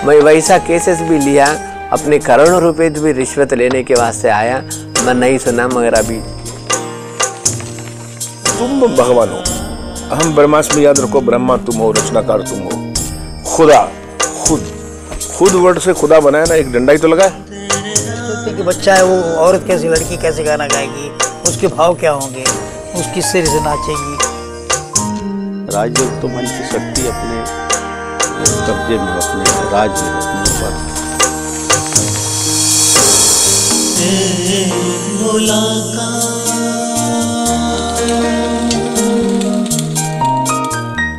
मैं वैसा केसेस भी लिया, अपने करोड़ों रुपए भी रिश्वत लेने के वास्ते आया, मैं नहीं सुना। मगर अभी तुम भगवान हो, अहम ब्रह्मास्मि, याद रखो, ब्रह्मा तुम हो, रचनाकार तुम हो। खुदा, खुद वर्ड से खुदा बनाया ना, एक डंडा ही तो लगाए। कि बच्चा है, वो औरत कैसे, लड़की कैसे गाना गाएगी, उसके भाव क्या होंगे, उस किस तरह से नाचेगी। राजयोग तो मन की शक्ति अपने कब्जे में, अपने राज में, अपने ऊपर।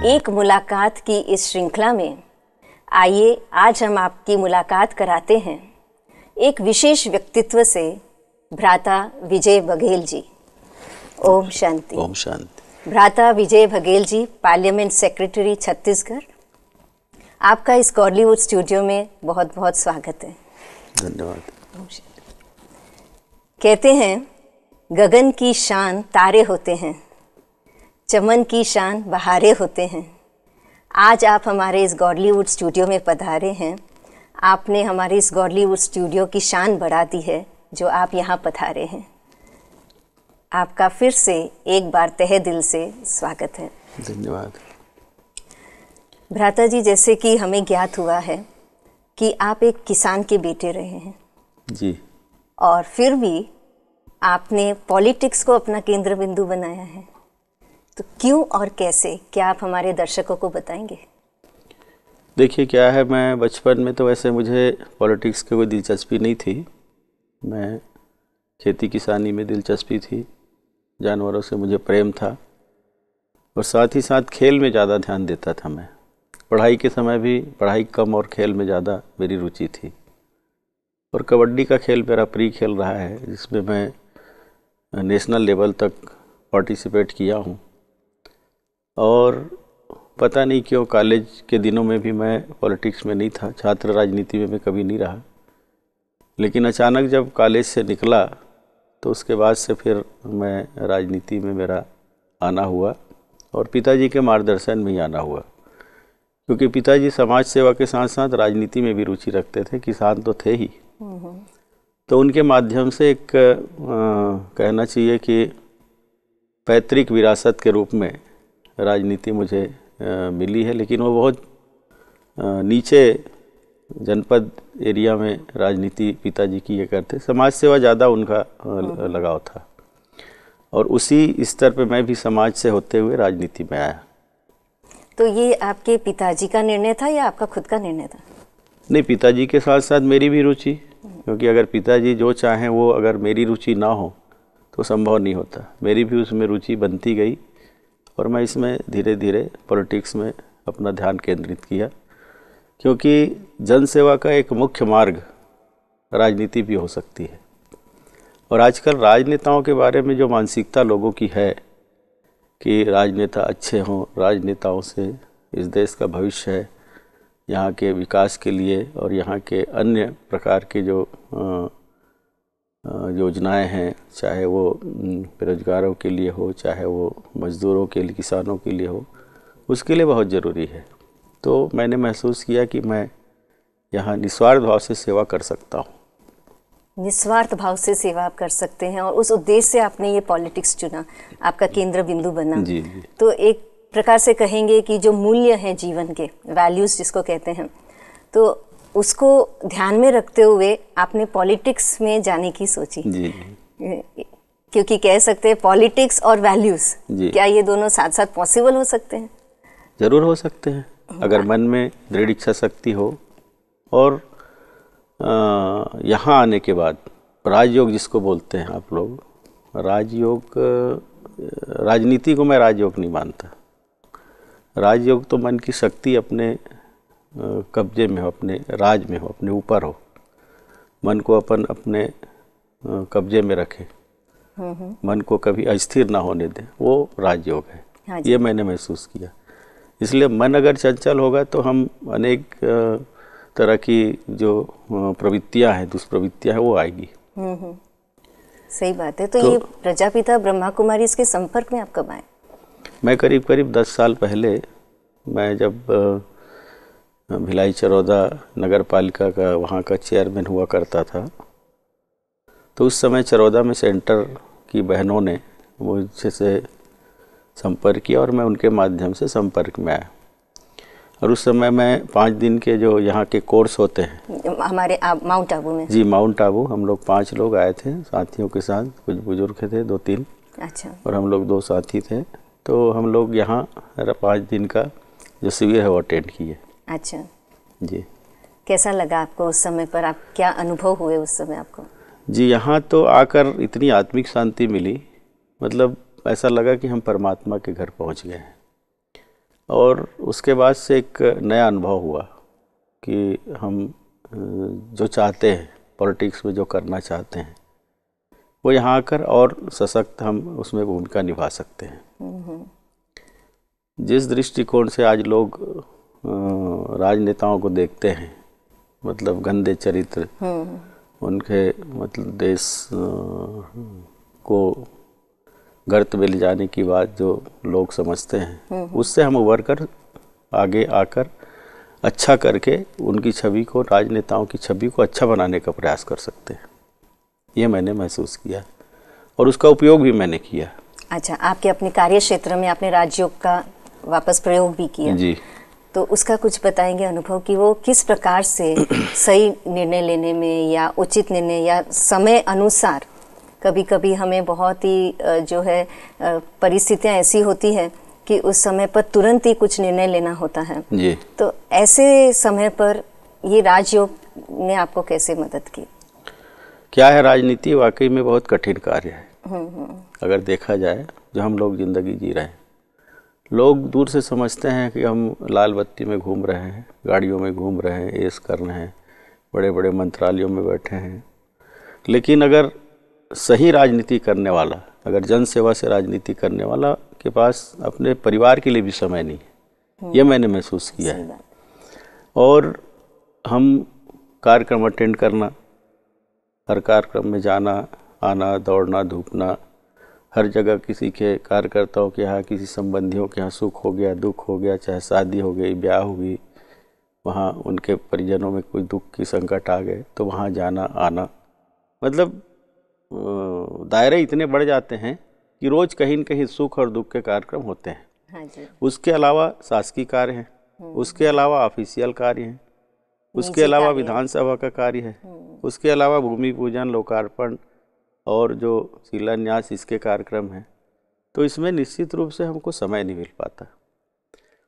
एक मुलाकात की इस श्रृंखला में आइए आज हम आपकी मुलाकात कराते हैं एक विशेष व्यक्तित्व से, भ्राता विजय बघेल जी। ओम शांति। ओम शांति। भ्राता विजय बघेल जी, पार्लियामेंट सेक्रेटरी छत्तीसगढ़, आपका इस गॉडलीवुड स्टूडियो में बहुत बहुत स्वागत है। धन्यवाद। कहते हैं गगन की शान तारे होते हैं, चमन की शान बहारें होते हैं। आज आप हमारे इस गॉडलीवुड स्टूडियो में पधारे हैं। आपने हमारे इस गॉडलीवुड स्टूडियो की शान बढ़ा दी है जो आप यहाँ पधारे हैं। आपका फिर से एक बार तहे दिल से स्वागत है। धन्यवाद। भ्राता जी, जैसे कि हमें ज्ञात हुआ है कि आप एक किसान के बेटे रहे हैं जी, और फिर भी आपने पॉलिटिक्स को अपना केंद्र बिंदु बनाया है, तो क्यों और कैसे, क्या आप हमारे दर्शकों को बताएंगे? देखिए क्या है, मैं बचपन में तो वैसे मुझे पॉलिटिक्स की कोई दिलचस्पी नहीं थी। मैं खेती किसानी में दिलचस्पी थी, जानवरों से मुझे प्रेम था और साथ ही साथ खेल में ज़्यादा ध्यान देता था। मैं पढ़ाई के समय भी पढ़ाई कम और खेल में ज़्यादा मेरी रुचि थी। और कबड्डी का खेल मेरा प्रिय खेल रहा है, जिसमें मैं नेशनल लेवल तक पार्टिसिपेट किया हूँ। और पता नहीं क्यों कॉलेज के दिनों में भी मैं पॉलिटिक्स में नहीं था, छात्र राजनीति में मैं कभी नहीं रहा। लेकिन अचानक जब कॉलेज से निकला तो उसके बाद से फिर मैं राजनीति में मेरा आना हुआ और पिताजी के मार्गदर्शन में ही आना हुआ, क्योंकि पिताजी समाज सेवा के साथ साथ राजनीति में भी रुचि रखते थे, किसान तो थे ही। तो उनके माध्यम से एक कहना चाहिए कि पैतृक विरासत के रूप में राजनीति मुझे मिली है। लेकिन वो बहुत नीचे जनपद एरिया में राजनीति पिताजी की ये करते, समाज सेवा ज़्यादा उनका लगाव था और उसी स्तर पे मैं भी समाज से होते हुए राजनीति में आया। तो ये आपके पिताजी का निर्णय था या आपका खुद का निर्णय था? नहीं, पिताजी के साथ साथ मेरी भी रुचि, क्योंकि अगर पिताजी जो चाहें वो अगर मेरी रुचि ना हो तो संभव नहीं होता। मेरी भी उसमें रुचि बनती गई और मैं इसमें धीरे धीरे पॉलिटिक्स में अपना ध्यान केंद्रित किया, क्योंकि जनसेवा का एक मुख्य मार्ग राजनीति भी हो सकती है। और आजकल राजनेताओं के बारे में जो मानसिकता लोगों की है कि राजनेता अच्छे हों, राजनेताओं से इस देश का भविष्य है, यहाँ के विकास के लिए और यहाँ के अन्य प्रकार के जो योजनाएं हैं, चाहे वो बेरोजगारों के लिए हो, चाहे वो मजदूरों के लिए, किसानों के लिए हो, उसके लिए बहुत ज़रूरी है। तो मैंने महसूस किया कि मैं यहाँ निस्वार्थ भाव से सेवा कर सकता हूँ। निस्वार्थ भाव से सेवा आप कर सकते हैं और उस उद्देश्य से आपने ये पॉलिटिक्स चुना, आपका केंद्र बिंदु बना। जी। तो एक प्रकार से कहेंगे कि जो मूल्य हैं जीवन के, वैल्यूज़ जिसको कहते हैं, तो उसको ध्यान में रखते हुए आपने पॉलिटिक्स में जाने की सोची। जी। क्योंकि कह सकते हैं पॉलिटिक्स और वैल्यूज़, क्या ये दोनों साथ साथ पॉसिबल हो सकते हैं? ज़रूर हो सकते हैं, अगर मन में दृढ़ इच्छा शक्ति हो। और यहाँ आने के बाद राजयोग जिसको बोलते हैं आप लोग, राजयोग, राजनीति को मैं राजयोग नहीं मानता। राजयोग तो मन की शक्ति अपने कब्जे में हो, अपने राज में हो, अपने ऊपर हो, मन को अपने कब्जे में रखे, मन को कभी अस्थिर ना होने दे, वो राजयोग है। हाँ, ये मैंने महसूस किया। इसलिए मन अगर चंचल होगा तो हम अनेक तरह की जो प्रवृत्तियां हैं, दुष्प्रवृत्तियां हैं, वो आएगी। सही बात है। तो ये प्रजापिता ब्रह्मा कुमारी इसके संपर्क में आप कब आए? मैं करीब 10 साल पहले, मैं जब भिलाई चरौदा नगर पालिका का वहाँ का चेयरमैन हुआ करता था। तो उस समय चरौदा में सेंटर की बहनों ने मुझसे से संपर्क किया और मैं उनके माध्यम से संपर्क में आया। और उस समय मैं 5 दिन के जो यहाँ के कोर्स होते हैं हमारे माउंट आबू में। जी, माउंट आबू हम लोग 5 लोग आए थे साथियों के साथ, कुछ बुजुर्ग थे 2-3। अच्छा। और हम लोग 2 साथी थे। तो हम लोग यहाँ 5 दिन का जो शिविर है वो अटेंड किए। अच्छा जी। कैसा लगा आपको उस समय पर, आप क्या अनुभव हुए उस समय आपको? जी, यहाँ तो आकर इतनी आत्मिक शांति मिली, मतलब ऐसा लगा कि हम परमात्मा के घर पहुँच गए हैं। और उसके बाद से एक नया अनुभव हुआ कि हम जो चाहते हैं पॉलिटिक्स में, जो करना चाहते हैं, वो यहाँ आकर और सशक्त हम उसमें भूमिका निभा सकते हैं। जिस दृष्टिकोण से आज लोग राजनेताओं को देखते हैं, मतलब गंदे चरित्र, उनके मतलब देश को गर्त में ले जाने की बात जो लोग समझते हैं, उससे हम उबर कर आगे आकर अच्छा करके उनकी छवि को, राजनेताओं की छवि को अच्छा बनाने का प्रयास कर सकते हैं। ये मैंने महसूस किया और उसका उपयोग भी मैंने किया। अच्छा, आपके अपने कार्य क्षेत्र में आपने राजयोग का वापस प्रयोग भी किया जी। तो उसका कुछ बताएंगे अनुभव कि वो किस प्रकार से सही निर्णय लेने में या उचित निर्णय या समय अनुसार, कभी कभी हमें बहुत ही जो है परिस्थितियां ऐसी होती है कि उस समय पर तुरंत ही कुछ निर्णय लेना होता है जी। तो ऐसे समय पर ये राजयोग ने आपको कैसे मदद की? क्या है, राजनीति वाकई में बहुत कठिन कार्य है। अगर देखा जाए, जो हम लोग जिंदगी जी रहे हैं, लोग दूर से समझते हैं कि हम लाल बत्ती में घूम रहे हैं, गाड़ियों में घूम रहे हैं, ऐश कर रहे हैं, बड़े बड़े मंत्रालयों में बैठे हैं। लेकिन अगर सही राजनीति करने वाला, अगर जन सेवा से राजनीति करने वाला के पास अपने परिवार के लिए भी समय नहीं है, ये मैंने महसूस किया है। और हम कार्यक्रम अटेंड करना, हर कार्यक्रम में जाना आना, दौड़ना धूपना, हर जगह किसी के कार्यकर्ताओं के यहाँ, किसी संबंधियों के यहाँ सुख हो गया, दुख हो गया, चाहे शादी हो गई, ब्याह हो गई, वहाँ उनके परिजनों में कोई दुख की संकट आ गए तो वहाँ जाना आना, मतलब दायरे इतने बढ़ जाते हैं कि रोज कहीं न कहीं सुख और दुख के कार्यक्रम होते हैं। हाँ जी। उसके अलावा शासकीय कार्य हैं, उसके अलावा ऑफिशियल कार्य हैं, उसके अलावा विधानसभा का कार्य है, उसके अलावा भूमि पूजन, लोकार्पण और जो शिलान्यास, इसके कार्यक्रम हैं। तो इसमें निश्चित रूप से हमको समय नहीं मिल पाता।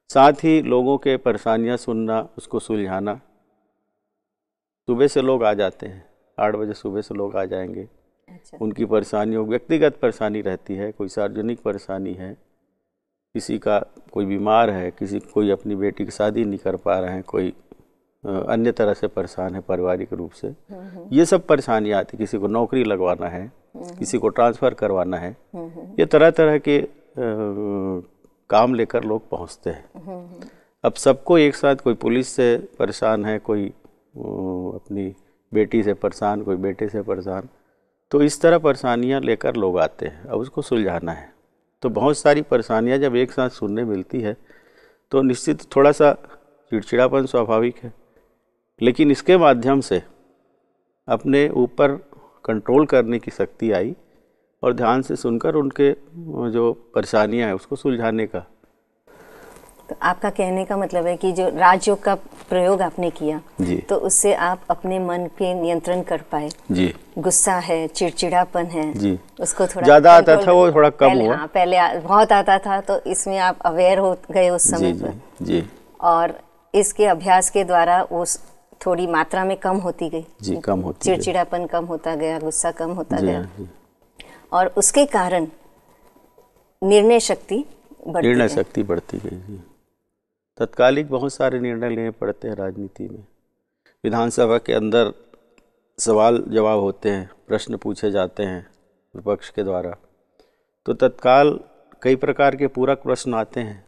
साथ ही लोगों के परेशानियां सुनना, उसको सुलझाना। सुबह से लोग आ जाते हैं, 8 बजे सुबह से लोग आ जाएंगे। अच्छा। उनकी परेशानियों, व्यक्तिगत परेशानी रहती है, कोई सार्वजनिक परेशानी है, किसी का कोई बीमार है, कोई अपनी बेटी की शादी नहीं कर पा रहे हैं, कोई अन्य तरह से परेशान है पारिवारिक रूप से। ये सब परेशानियाँ आती, किसी को नौकरी लगवाना है, किसी को ट्रांसफ़र करवाना है, ये तरह तरह के काम लेकर लोग पहुँचते हैं। अब सबको एक साथ, कोई पुलिस से परेशान है, कोई अपनी बेटी से परेशान, कोई बेटे से परेशान, तो इस तरह परेशानियां लेकर लोग आते हैं। अब उसको सुलझाना है, तो बहुत सारी परेशानियां जब एक साथ सुनने मिलती है तो निश्चित थोड़ा सा चिड़चिड़ापन स्वाभाविक है। लेकिन इसके माध्यम से अपने ऊपर कंट्रोल करने की शक्ति आई और ध्यान से सुनकर उनके जो परेशानियां हैं उसको सुलझाने का। तो आपका कहने का मतलब है कि जो राजयोग का प्रयोग आपने किया जी, तो उससे आप अपने मन पे नियंत्रण कर पाए। जी। गुस्सा है, चिड़चिड़ापन है जी, उसको थोड़ा ज़्यादा आता control था, वो थोड़ा कम पहले, हुआ। हाँ, पहले बहुत आता था, तो इसमें आप अवेयर हो गए उस समय जी, पर। जी। और इसके अभ्यास के द्वारा वो थोड़ी मात्रा में कम होती गई। जी, कम होती गई। चिड़चिड़ापन कम होता गया, गुस्सा कम होता जी, गया, जी। और उसके कारण निर्णय शक्ति बढ़ती निर्णय गई। शक्ति बढ़ती गई। जी, तत्कालिक बहुत सारे निर्णय लेने पड़ते हैं राजनीति में। विधानसभा के अंदर सवाल जवाब होते हैं, प्रश्न पूछे जाते हैं विपक्ष के द्वारा, तो तत्काल कई प्रकार के पूरक प्रश्न आते हैं।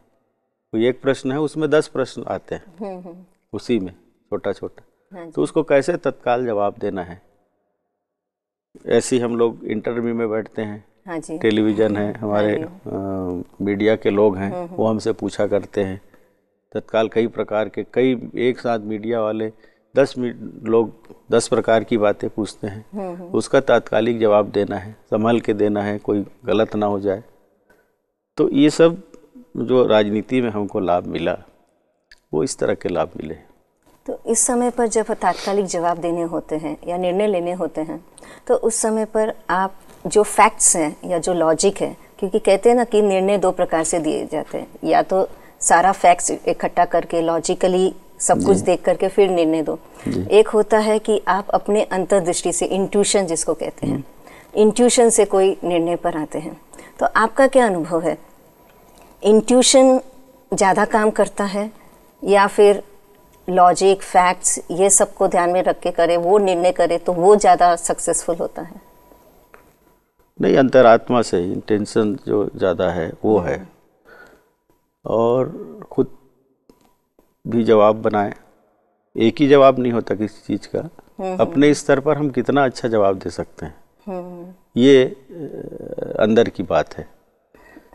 कोई एक प्रश्न है, उसमें 10 प्रश्न आते हैं उसी में, छोटा छोटा। हाँ तो उसको कैसे तत्काल जवाब देना है, ऐसे ही हम लोग इंटरव्यू में बैठते हैं। हाँ जी। टेलीविज़न है, हमारे मीडिया के लोग हैं, वो हमसे पूछा करते हैं, तत्काल कई प्रकार के कई एक साथ मीडिया वाले 10 लोग 10 प्रकार की बातें पूछते हैं, उसका तात्कालिक जवाब देना है, संभल के देना है, कोई गलत ना हो जाए। तो ये सब जो राजनीति में हमको लाभ मिला वो इस तरह के लाभ मिले। तो इस समय पर जब तात्कालिक जवाब देने होते हैं या निर्णय लेने होते हैं, तो उस समय पर आप जो फैक्ट्स हैं या जो लॉजिक है, क्योंकि कहते हैं ना कि निर्णय 2 प्रकार से दिए जाते हैं, या तो सारा फैक्ट्स इकट्ठा करके लॉजिकली सब कुछ देख करके फिर निर्णय दो, एक होता है कि आप अपने अंतर्दृष्टि से, इंट्यूशन जिसको कहते हैं, इंट्यूशन से कोई निर्णय पर आते हैं। तो आपका क्या अनुभव है, इंट्यूशन ज़्यादा काम करता है या फिर लॉजिक, फैक्ट्स ये सबको ध्यान में रख के करे, वो निर्णय करे तो वो ज़्यादा सक्सेसफुल होता है? नहीं, अंतरात्मा से इंटेंशन जो ज़्यादा है वो है, और खुद भी जवाब बनाए। एक ही जवाब नहीं होता किसी चीज़ का, अपने स्तर पर हम कितना अच्छा जवाब दे सकते हैं, ये अंदर की बात है।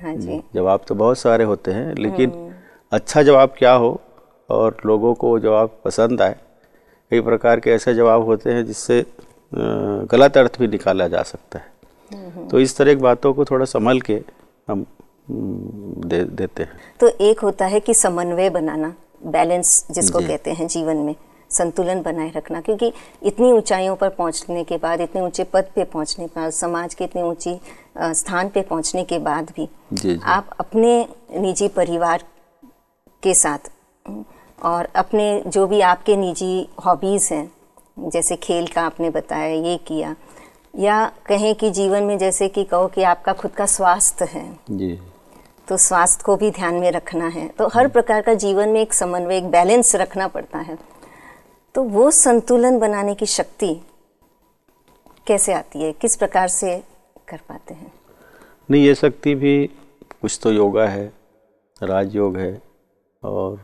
हाँ जी। जवाब तो बहुत सारे होते हैं, लेकिन अच्छा जवाब क्या हो और लोगों को जवाब पसंद आए। कई प्रकार के ऐसे जवाब होते हैं जिससे गलत अर्थ भी निकाला जा सकता है। तो इस तरह की बातों को थोड़ा संभल के हम देते हैं। तो एक होता है कि समन्वय बनाना, बैलेंस जिसको कहते हैं, जीवन में संतुलन बनाए रखना, क्योंकि इतनी ऊंचाइयों पर पहुंचने के बाद, इतने ऊंचे पद पे पहुंचने के बाद, समाज के इतने ऊंची स्थान पे पहुंचने के बाद भी आप अपने निजी परिवार के साथ और अपने जो भी आपके निजी हॉबीज़ हैं, जैसे खेल का आपने बताया, ये किया, या कहें कि जीवन में जैसे कि कहो कि आपका खुद का स्वास्थ्य है जी, तो स्वास्थ्य को भी ध्यान में रखना है। तो हर प्रकार का जीवन में एक समन्वय, एक बैलेंस रखना पड़ता है। तो वो संतुलन बनाने की शक्ति कैसे आती है, किस प्रकार से कर पाते हैं? नहीं, ये शक्ति भी कुछ तो योगा है, राजयोग है, और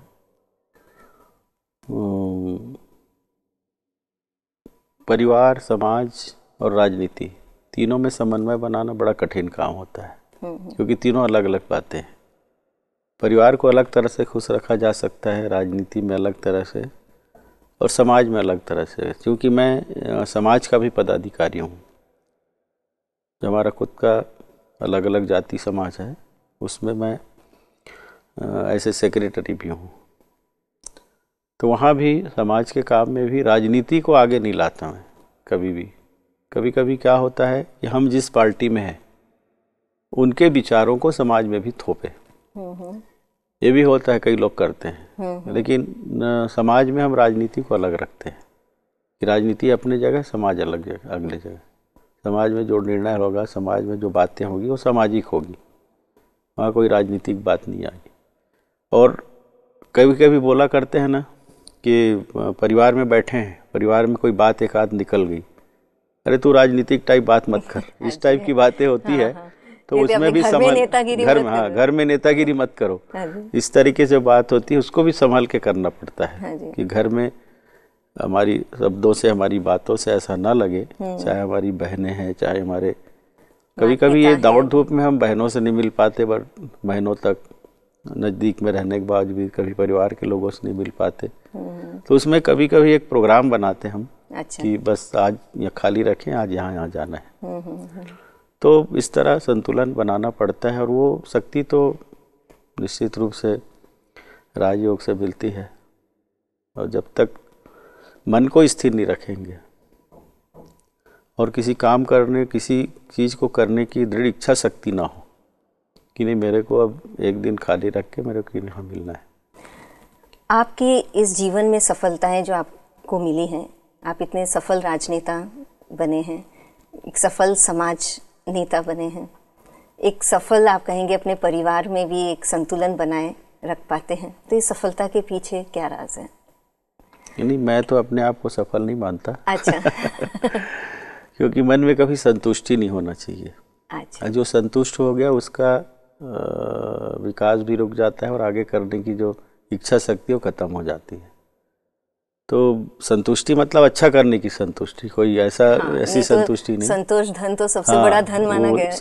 परिवार, समाज और राजनीति तीनों में समन्वय बनाना बड़ा कठिन काम होता है, क्योंकि तीनों अलग अलग बातें हैं। परिवार को अलग तरह से खुश रखा जा सकता है, राजनीति में अलग तरह से, और समाज में अलग तरह से। क्योंकि मैं समाज का भी पदाधिकारी हूँ, जो हमारा खुद का अलग अलग जाति समाज है, उसमें मैं ऐसे सेक्रेटरी भी हूँ। तो वहाँ भी समाज के काम में भी राजनीति को आगे नहीं लाता मैं कभी भी। कभी कभी क्या होता है कि हम जिस पार्टी में हैं उनके विचारों को समाज में भी थोपे, ये भी होता है, कई लोग करते हैं। लेकिन समाज में हम राजनीति को अलग रखते हैं कि राजनीति अपनी जगह, समाज अलग जगह, अगले जगह। समाज में जो निर्णय होगा, समाज में जो बातें होगी वो सामाजिक होगी, वहाँ कोई राजनीतिक बात नहीं आएगी। और कभी कभी बोला करते हैं ना कि परिवार में बैठे हैं, परिवार में कोई बात एक आध निकल गई, अरे तू राजनीतिक टाइप बात मत कर, इस टाइप की बातें होती है। तो उसमें भी संभाल, घर में नेतागिरी मत करो, इस तरीके से बात होती है, उसको भी संभाल के करना पड़ता है कि घर में हमारी शब्दों से, हमारी बातों से ऐसा ना लगे, चाहे हमारी बहनें हैं, चाहे हमारे, कभी कभी ये दौड़ धूप में हम बहनों से नहीं मिल पाते, बट बहनों तक नज़दीक में रहने के बाद भी कभी परिवार के लोगों से नहीं मिल पाते। तो उसमें कभी कभी एक प्रोग्राम बनाते हम कि बस आज यहाँ खाली रखें, आज यहाँ जाना है। तो इस तरह संतुलन बनाना पड़ता है, और वो शक्ति तो निश्चित रूप से राजयोग से मिलती है। और जब तक मन को स्थिर नहीं रखेंगे और किसी काम करने, किसी चीज़ को करने की दृढ़ इच्छा शक्ति ना हो कि नहीं मेरे को अब एक दिन खाली रख के मेरे को यहाँ मिलना है। आपकी इस जीवन में सफलताएं जो आपको मिली हैं, आप इतने सफल राजनेता बने हैं, एक सफल समाज नेता बने हैं, एक सफल, आप कहेंगे अपने परिवार में भी एक संतुलन बनाए रख पाते हैं, तो इस सफलता के पीछे क्या राज है? नहीं, मैं तो अपने आप को सफल नहीं मानता। अच्छा। क्योंकि मन में कभी संतुष्टि नहीं होना चाहिए। अच्छा। जो संतुष्ट हो गया उसका विकास भी रुक जाता है, और आगे करने की जो इच्छा शक्ति वो खत्म हो जाती है। तो संतुष्टि मतलब अच्छा करने की संतुष्टि, कोई ऐसा ऐसी संतुष्टि नहीं। संतोष धन तो सबसे बड़ा धन माना गया है।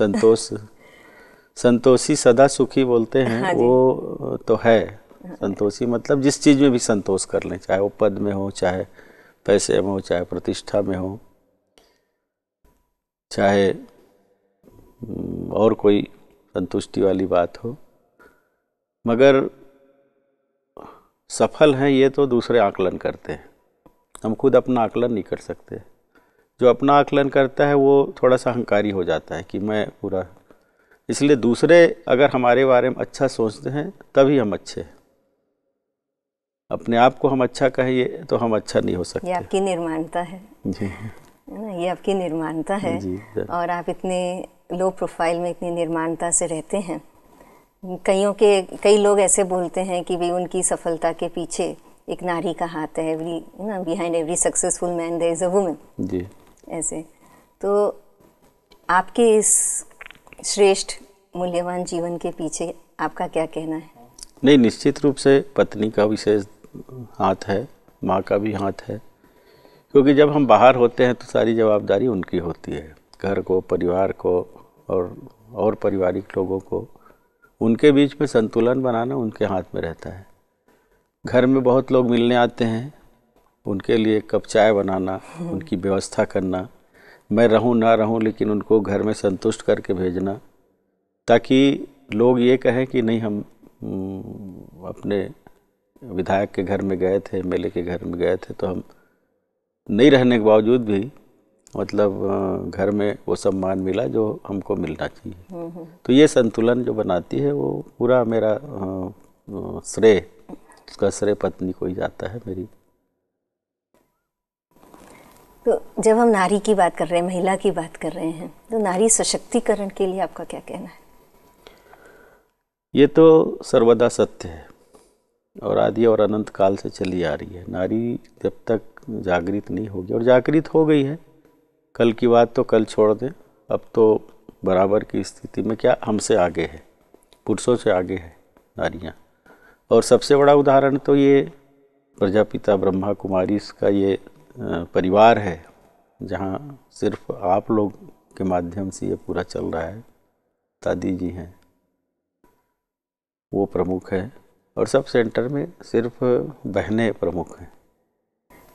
संतोषी सदा सुखी बोलते हैं, वो तो है, संतोषी मतलब जिस चीज़ में भी संतोष कर लें, चाहे वो पद में हो, चाहे पैसे में हो, चाहे प्रतिष्ठा में हो, चाहे और कोई संतुष्टि वाली बात हो, मगर सफल हैं ये तो दूसरे आकलन करते हैं, हम खुद अपना आकलन नहीं कर सकते। जो अपना आकलन करता है वो थोड़ा सा अहंकारी हो जाता है कि मैं पूरा, इसलिए दूसरे अगर हमारे बारे में अच्छा सोचते हैं तभी हम अच्छे हैं। अपने आप को हम अच्छा कहें तो हम अच्छा नहीं हो सकते। ये आपकी निर्माणता है जी, है ना, ये आपकी निर्माणता है। जी, और आप इतने लो प्रोफाइल में इतनी निर्माणता से रहते हैं। कई लोग ऐसे बोलते हैं कि भाई उनकी सफलता के पीछे एक नारी का हाथ है, behind every successful man there is a woman. जी, ऐसे तो आपके इस श्रेष्ठ मूल्यवान जीवन के पीछे आपका क्या कहना है? नहीं, निश्चित रूप से पत्नी का विशेष हाथ है, माँ का भी हाथ है, क्योंकि जब हम बाहर होते हैं तो सारी जवाबदारी उनकी होती है, घर को, परिवार को और पारिवारिक लोगों को, उनके बीच में संतुलन बनाना उनके हाथ में रहता है। घर में बहुत लोग मिलने आते हैं, उनके लिए कप चाय बनाना, उनकी व्यवस्था करना, मैं रहूं ना रहूं लेकिन उनको घर में संतुष्ट करके भेजना, ताकि लोग ये कहें कि नहीं हम अपने विधायक के घर में गए थे, एमएलए के घर में गए थे, तो हम नहीं रहने के बावजूद भी मतलब घर में वो सम्मान मिला जो हमको मिलना चाहिए। तो ये संतुलन जो बनाती है वो पूरा मेरा श्रेय, उसका श्रेय पत्नी को ही जाता है मेरी। तो जब हम नारी की बात कर रहे हैं, महिला की बात कर रहे हैं, तो नारी सशक्तिकरण के लिए आपका क्या कहना है? ये तो सर्वदा सत्य है और आदि और अनंत काल से चली आ रही है। नारी जब तक जागृत नहीं होगी, और जागृत हो गई है, कल की बात तो कल छोड़ दें, अब तो बराबर की स्थिति में क्या हमसे आगे है, पुरुषों से आगे है नारियाँ। और सबसे बड़ा उदाहरण तो ये प्रजापिता ब्रह्मा कुमारी का ये परिवार है, जहाँ सिर्फ आप लोग के माध्यम से ये पूरा चल रहा है। दादी जी हैं, वो प्रमुख है, और सब सेंटर में सिर्फ बहनें प्रमुख हैं।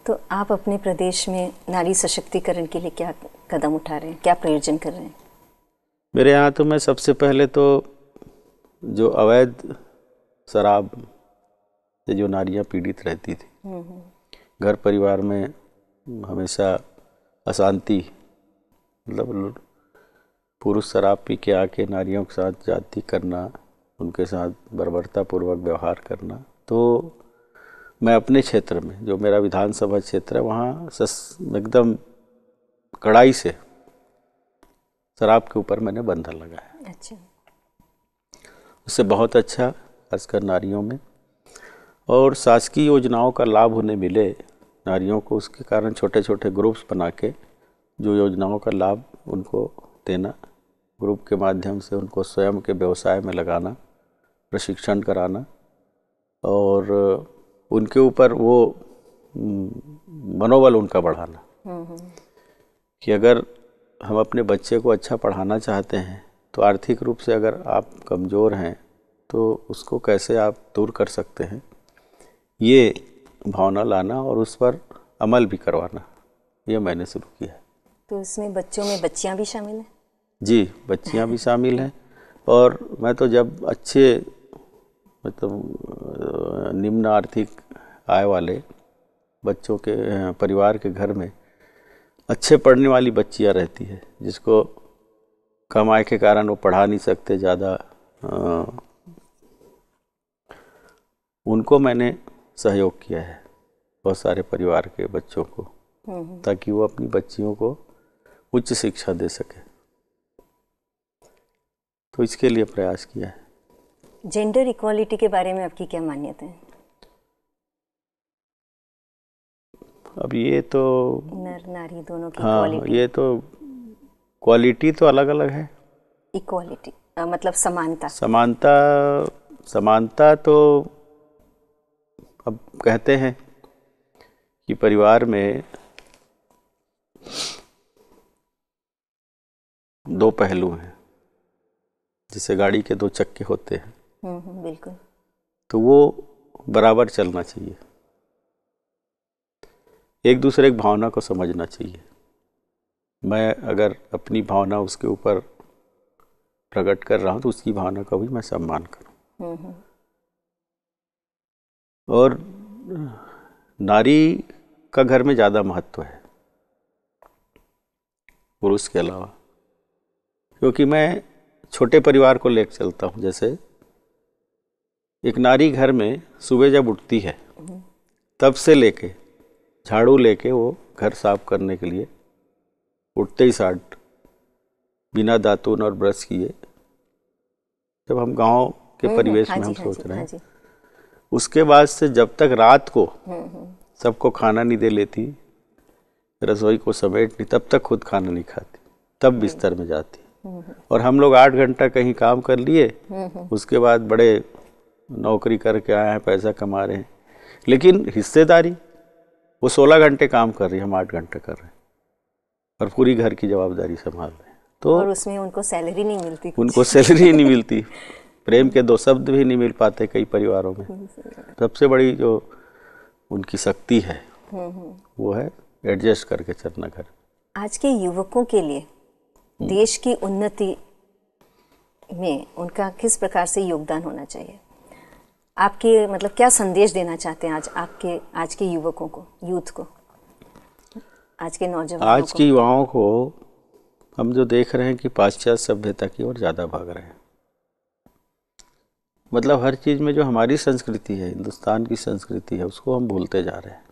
तो आप अपने प्रदेश में नारी सशक्तिकरण के लिए क्या कदम उठा रहे हैं, क्या प्रयोजन कर रहे हैं? मेरे यहाँ तो मैं सबसे पहले तो जो अवैध शराब से जो नारियाँ पीड़ित रहती थी, घर परिवार में हमेशा अशांति, मतलब पुरुष शराब पी के आके नारियों के साथ जाति करना, उनके साथ बर्बरतापूर्वक व्यवहार करना। तो मैं अपने क्षेत्र में, जो मेरा विधानसभा क्षेत्र है, वहाँ एकदम कड़ाई से शराब के ऊपर मैंने बंधन लगाया। अच्छा, उससे बहुत अच्छा, खासकर नारियों में, और शासकीय योजनाओं का लाभ उन्हें मिले नारियों को, उसके कारण छोटे छोटे ग्रुप्स बना के जो योजनाओं का लाभ उनको देना, ग्रुप के माध्यम से उनको स्वयं के व्यवसाय में लगाना, प्रशिक्षण कराना, और उनके ऊपर वो मनोबल उनका बढ़ाना कि अगर हम अपने बच्चे को अच्छा पढ़ाना चाहते हैं तो आर्थिक रूप से अगर आप कमज़ोर हैं तो उसको कैसे आप दूर कर सकते हैं, ये भावना लाना और उस पर अमल भी करवाना, ये मैंने शुरू किया है। तो इसमें बच्चों में बच्चियां भी शामिल हैं? जी, बच्चियां भी शामिल हैं। और मैं तो जब अच्छे मतलब निम्न आर्थिक आय वाले बच्चों के परिवार के घर में अच्छे पढ़ने वाली बच्चियां रहती है, जिसको कम आय के कारण वो पढ़ा नहीं सकते ज़्यादा, उनको मैंने सहयोग किया है, बहुत सारे परिवार के बच्चों को, ताकि वो अपनी बच्चियों को उच्च शिक्षा दे सके। तो इसके लिए प्रयास किया है। जेंडर इक्वालिटी के बारे में आपकी क्या मान्यता है? अब ये तो नर नारी दोनों की हाँ, इक्वालिटी। ये तो क्वालिटी तो अलग अलग है। इक्वालिटी मतलब समानता। समानता तो अब कहते हैं कि परिवार में दो पहलू हैं, जैसे गाड़ी के दो चक्के होते हैं। बिल्कुल। तो वो बराबर चलना चाहिए, एक दूसरे की भावना को समझना चाहिए। मैं अगर अपनी भावना उसके ऊपर प्रकट कर रहा हूँ तो उसकी भावना का भी मैं सम्मान करूँ। और नारी का घर में ज़्यादा महत्व है पुरुष के अलावा, क्योंकि मैं छोटे परिवार को लेकर चलता हूँ। जैसे एक नारी घर में सुबह जब उठती है तब से लेके झाड़ू लेके वो घर साफ करने के लिए उठते ही साथ बिना दातुन और ब्रश किए, जब हम गांव के परिवेश में हम सोच रहे हैं, उसके बाद से जब तक रात को सबको खाना नहीं दे लेती, रसोई को समेट नहीं, तब तक खुद खाना नहीं खाती, तब बिस्तर में जाती। और हम लोग 8 घंटा कहीं काम कर लिए, उसके बाद बड़े नौकरी करके आए हैं, पैसा कमा रहे हैं, लेकिन हिस्सेदारी वो 16 घंटे काम कर रही है, हम 8 घंटे कर रहे हैं और पूरी घर की जवाबदारी संभाल रहे हैं। तो और उसमें उनको सैलरी नहीं मिलती, उनको सैलरी नहीं मिलती, प्रेम के 2 शब्द भी नहीं मिल पाते कई परिवारों में। सबसे बड़ी जो उनकी शक्ति है वो है एडजस्ट करके चलना घर। आज के युवकों के लिए देश की उन्नति में उनका किस प्रकार से योगदान होना चाहिए? आपके मतलब क्या संदेश देना चाहते हैं आज के युवकों को, यूथ को, आज के नौजवानों आज के युवाओं को हम जो देख रहे हैं कि पाश्चात्य सभ्यता की ओर ज़्यादा भाग रहे हैं। मतलब हर चीज़ में जो हमारी संस्कृति है, हिंदुस्तान की संस्कृति है, उसको हम भूलते जा रहे हैं।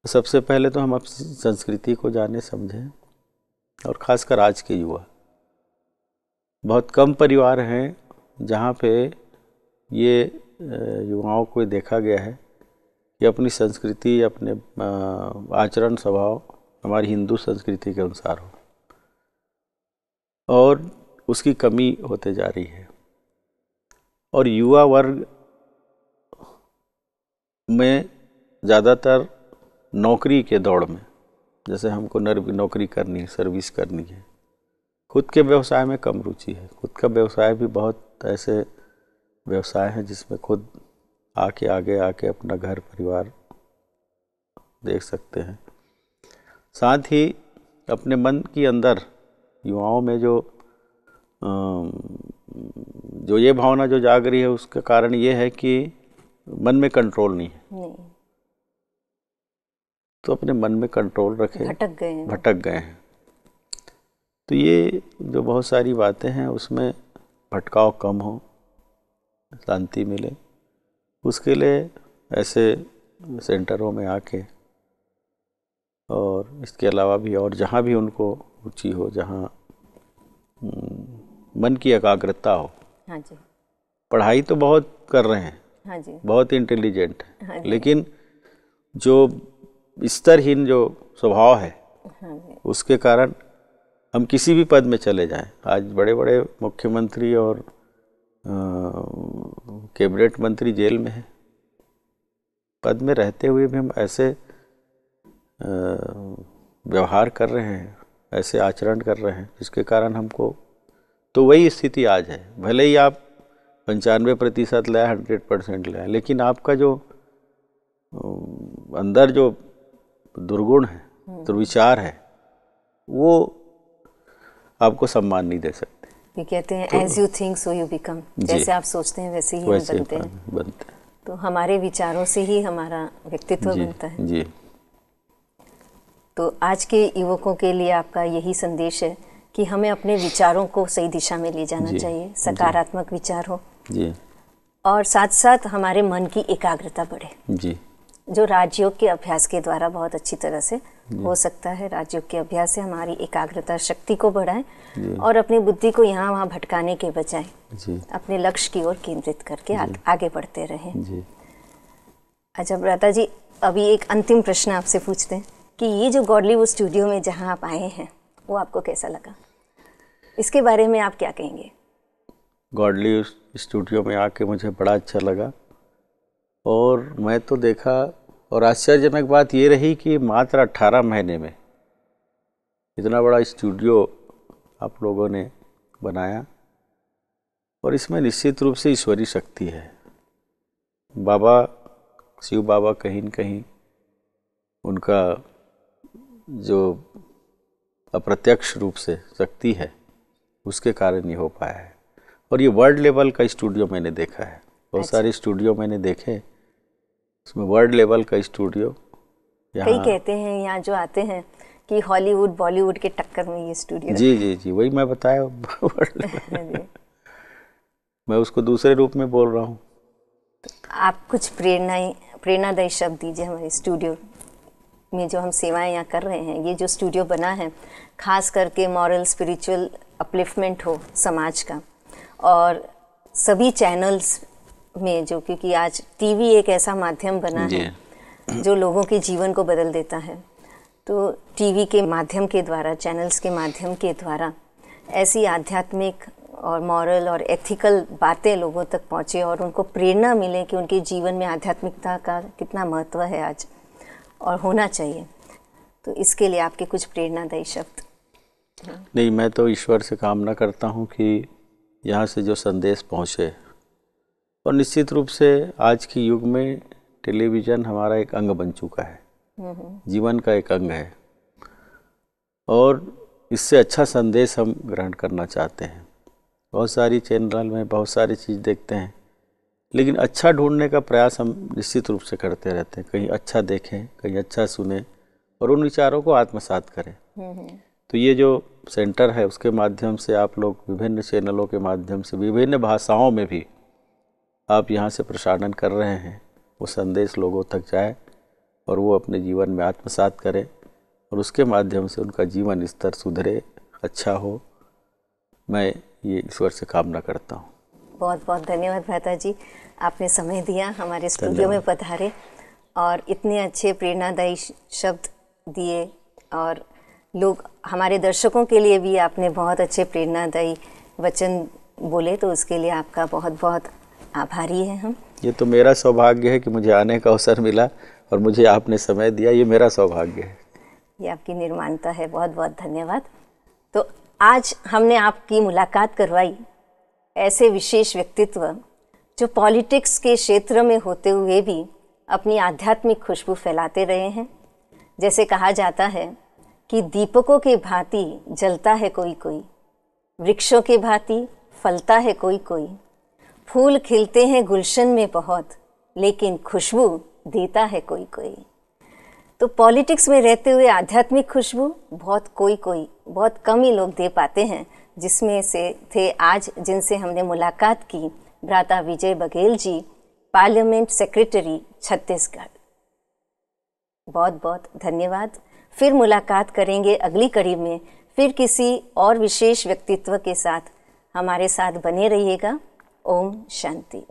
तो सबसे पहले तो हम अपनी संस्कृति को जाने समझें, और ख़ासकर आज के युवा, बहुत कम परिवार हैं जहाँ पे ये युवाओं को देखा गया है कि अपनी संस्कृति, अपने आचरण स्वभाव हमारी हिंदू संस्कृति के अनुसार हो, और उसकी कमी होते जा रही है। और युवा वर्ग में ज़्यादातर नौकरी के दौड़ में, जैसे हमको नौकरी करनी है, सर्विस करनी है, खुद के व्यवसाय में कम रुचि है। खुद का व्यवसाय भी बहुत ऐसे व्यवसाय हैं जिसमें खुद आगे आके अपना घर परिवार देख सकते हैं। साथ ही अपने मन के अंदर युवाओं में जो ये भावना जो जाग रही है, उसका कारण ये है कि मन में कंट्रोल नहीं है। तो अपने मन में कंट्रोल रखें, भटक गए हैं। तो ये जो बहुत सारी बातें हैं उसमें भटकाव कम हो, शांति मिले, उसके लिए ऐसे सेंटरों में आके, और इसके अलावा भी और जहाँ भी उनको रुचि हो, जहाँ मन की एकाग्रता हो। हाँ जी। पढ़ाई तो बहुत कर रहे हैं, हाँ जी, बहुत इंटेलिजेंट है, लेकिन जो स्तरहीन जो स्वभाव है, हाँ जी, उसके कारण हम किसी भी पद में चले जाएं। आज बड़े बड़े मुख्यमंत्री और कैबिनेट मंत्री जेल में हैं, पद में रहते हुए भी हम ऐसे व्यवहार कर रहे हैं, ऐसे आचरण कर रहे हैं, जिसके कारण हमको, तो वही स्थिति आज है। भले ही आप 95% लाए, 100% लाए, लेकिन आपका जो अंदर जो दुर्गुण है, दुर्विचार है, वो आपको सम्मान नहीं दे सकते। ये कहते हैं as you think so you become, जैसे आप सोचते हैं वैसे ही बनते हैं। तो हमारे विचारों से ही हमारा व्यक्तित्व बनता है जी। तो आज के युवकों के लिए आपका यही संदेश है कि हमें अपने विचारों को सही दिशा में ले जाना चाहिए, सकारात्मक विचार हो जी, और साथ साथ हमारे मन की एकाग्रता बढ़े जी, जो राजयोग के अभ्यास के द्वारा बहुत अच्छी तरह से हो सकता है। राजयोग के अभ्यास से हमारी एकाग्रता शक्ति को बढ़ाएं और अपनी बुद्धि को यहाँ वहाँ भटकाने के बजाय अपने लक्ष्य की ओर केंद्रित करके आगे बढ़ते रहें। अच्छा भ्राता जी, अभी एक अंतिम प्रश्न आपसे पूछते हैं कि ये जो गॉडलीवुड स्टूडियो में जहाँ आप आए हैं वो आपको कैसा लगा, इसके बारे में आप क्या कहेंगे? गॉडलीवुड स्टूडियो में आके मुझे बड़ा अच्छा लगा, और मैं तो देखा, और आश्चर्यजनक बात ये रही कि मात्र 18 महीने में इतना बड़ा स्टूडियो आप लोगों ने बनाया, और इसमें निश्चित रूप से ईश्वरीय शक्ति है। बाबा, शिव बाबा कहीं न कहीं उनका जो अप्रत्यक्ष रूप से शक्ति है उसके कारण ये हो पाया है। और ये वर्ल्ड लेवल का स्टूडियो मैंने देखा है, बहुत सारे स्टूडियो मैंने देखे, उसमें वर्ल्ड लेवल का स्टूडियो। कई कहते हैं यहाँ जो आते हैं कि हॉलीवुड बॉलीवुड के टक्कर में ये स्टूडियो। जी जी जी, वही मैं बताया वर्ल्ड लेवल। मैं उसको दूसरे रूप में बोल रहा हूँ। आप कुछ प्रेरणादायी शब्द दीजिए हमारे स्टूडियो में जो हम सेवाएं यहाँ कर रहे हैं। ये जो स्टूडियो बना है खास करके मॉरल स्पिरिचुअल अपलिफ्टमेंट हो समाज का, और सभी चैनल्स में जो, क्योंकि आज टीवी एक ऐसा माध्यम बना है जो लोगों के जीवन को बदल देता है, तो टीवी के माध्यम के द्वारा, चैनल्स के माध्यम के द्वारा ऐसी आध्यात्मिक और मॉरल और एथिकल बातें लोगों तक पहुँचे और उनको प्रेरणा मिले कि उनके जीवन में आध्यात्मिकता का कितना महत्व है आज और होना चाहिए। तो इसके लिए आपके कुछ प्रेरणादायी शब्द। नहीं, मैं तो ईश्वर से कामना करता हूँ कि यहाँ से जो संदेश पहुँचे, और निश्चित रूप से आज के युग में टेलीविज़न हमारा एक अंग बन चुका है, जीवन का एक अंग है, और इससे अच्छा संदेश हम ग्रहण करना चाहते हैं। बहुत सारी चैनल में बहुत सारी चीज़ देखते हैं, लेकिन अच्छा ढूंढने का प्रयास हम निश्चित रूप से करते रहते हैं। कहीं अच्छा देखें, कहीं अच्छा सुने और उन विचारों को आत्मसात करें। तो ये जो सेंटर है उसके माध्यम से आप लोग विभिन्न चैनलों के माध्यम से विभिन्न भाषाओं में भी आप यहाँ से प्रसारण कर रहे हैं, वो संदेश लोगों तक जाए और वो अपने जीवन में आत्मसात करें और उसके माध्यम से उनका जीवन स्तर सुधरे, अच्छा हो। मैं ये ईश्वर से कामना करता हूँ। बहुत बहुत धन्यवाद भ्राता जी, आपने समय दिया, हमारे स्टूडियो में पधारे और इतने अच्छे प्रेरणादायी शब्द दिए, और लोग हमारे दर्शकों के लिए भी आपने बहुत अच्छे प्रेरणादायी वचन बोले, तो उसके लिए आपका बहुत बहुत आभारी हैं हम। ये तो मेरा सौभाग्य है कि मुझे आने का अवसर मिला और मुझे आपने समय दिया, ये मेरा सौभाग्य है। ये आपकी निर्माणता है, बहुत बहुत धन्यवाद। तो आज हमने आपकी मुलाकात करवाई ऐसे विशेष व्यक्तित्व जो पॉलिटिक्स के क्षेत्र में होते हुए भी अपनी आध्यात्मिक खुशबू फैलाते रहे हैं। जैसे कहा जाता है कि दीपकों के भांति जलता है कोई कोई, वृक्षों के भांति फलता है कोई कोई, फूल खिलते हैं गुलशन में बहुत, लेकिन खुशबू देता है कोई कोई। तो पॉलिटिक्स में रहते हुए आध्यात्मिक खुशबू बहुत कम ही लोग दे पाते हैं, जिसमें से थे आज जिनसे हमने मुलाकात की भ्राता विजय बघेल जी, पार्लियामेंट सेक्रेटरी छत्तीसगढ़। बहुत बहुत धन्यवाद। फिर मुलाकात करेंगे अगली कड़ी में, फिर किसी और विशेष व्यक्तित्व के साथ। हमारे साथ बने रहिएगा। ओम शांति।